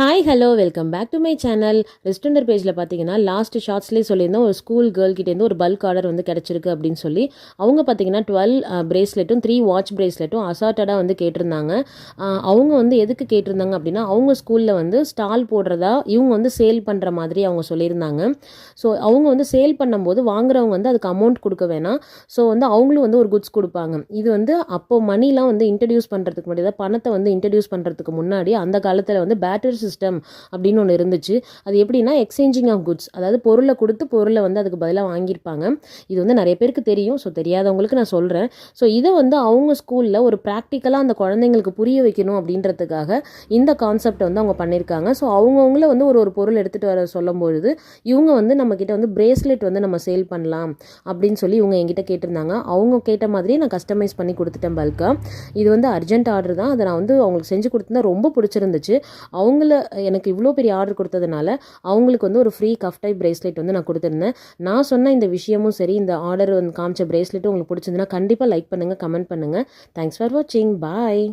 Hi hello welcome back to my channel. ரெஸ்டண்டர் பேஜில் பார்த்தீங்கன்னா லாஸ்ட் ஷார்ட்ஸ்லேயே சொல்லியிருந்தோம், ஒரு ஸ்கூல் கேர்ள் கிட்டேருந்து ஒரு பல்க் ஆர்டர் வந்து கிடச்சிருக்கு அப்படின்னு சொல்லி. அவங்க பார்த்தீங்கன்னா 12 பிரேஸ்லெட்டும் 3 வாட்ச் பிரேஸ்லெட்டும் அசார்ட்டடாக வந்து கேட்டிருந்தாங்க. அவங்க வந்து எதுக்கு கேட்டிருந்தாங்க அப்படின்னா, அவங்க ஸ்கூலில் வந்து ஸ்டால் போடுறதா இவங்க வந்து சேல் பண்ணுற மாதிரி அவங்க சொல்லியிருந்தாங்க. ஸோ அவங்க வந்து சேல் பண்ணும்போது வாங்குறவங்க வந்து அதுக்கு அமௌண்ட் கொடுக்க வேணாம். ஸோ வந்து அவங்களும் வந்து ஒரு குட்ஸ் கொடுப்பாங்க. இது வந்து அப்போது மணிலாம் வந்து இன்ட்ரடியூஸ் பண்ணுறதுக்கு முன்னாடி, பணத்தை வந்து இன்ட்ரடியூஸ் பண்ணுறதுக்கு முன்னாடி அந்த காலத்தில் வந்து பேட்டர் சிஸ்டம் அப்படின்னு ஒன்று இருந்துச்சு. அது எப்படின்னா எக்ஸ்சேஞ்சிங் ஆஃப் குட்ஸ், அதாவது பொருளை கொடுத்து பொருளை வந்து அதுக்கு பதிலாக வாங்கியிருப்பாங்க. இது வந்து நிறைய பேருக்கு தெரியும். ஸோ தெரியாதவங்களுக்கு நான் சொல்கிறேன். ஸோ இதை வந்து அவங்க ஸ்கூலில் ஒரு ப்ராக்டிக்கலாக அந்த குழந்தைங்களுக்கு புரிய வைக்கணும் அப்படின்றதுக்காக இந்த கான்செப்டை வந்து அவங்க பண்ணியிருக்காங்க. ஸோ அவங்கவுங்கள வந்து ஒரு பொருள் எடுத்துகிட்டு வர சொல்லும்பொழுது இவங்க வந்து நம்மக்கிட்ட வந்து பிரேஸ்லெட் வந்து நம்ம சேல் பண்ணலாம் அப்படின்னு சொல்லி இவங்க என்கிட்ட கேட்டிருந்தாங்க. அவங்க கேட்ட மாதிரியே நான் கஸ்டமைஸ் பண்ணி கொடுத்துட்டேன் பல்காக. இது வந்து அர்ஜென்ட் ஆர்டர் தான். அதை நான் வந்து அவங்களுக்கு செஞ்சு கொடுத்துருந்தா ரொம்ப பிடிச்சிருந்துச்சு. அவங்கள எனக்கு இவ்வளோ பெரிய ஆர்டர் கொடுத்ததுனால அவங்களுக்கு வந்து ஒரு ஃப்ரீ கஃப் டைப் பிரேஸ்லெட் வந்து நான் கொடுத்துருந்தேன். நான் சொன்ன இந்த விஷயமும் சரி, இந்த ஆர்டர் வந்து காமிச்ச பிரேஸ்லெட்டும் உங்களுக்கு பிடிச்சிருந்துன்னா கண்டிப்பாக லைக் பண்ணுங்கள், கமெண்ட் பண்ணுங்கள். தேங்க்ஸ் ஃபார் வாட்சிங். பாய்.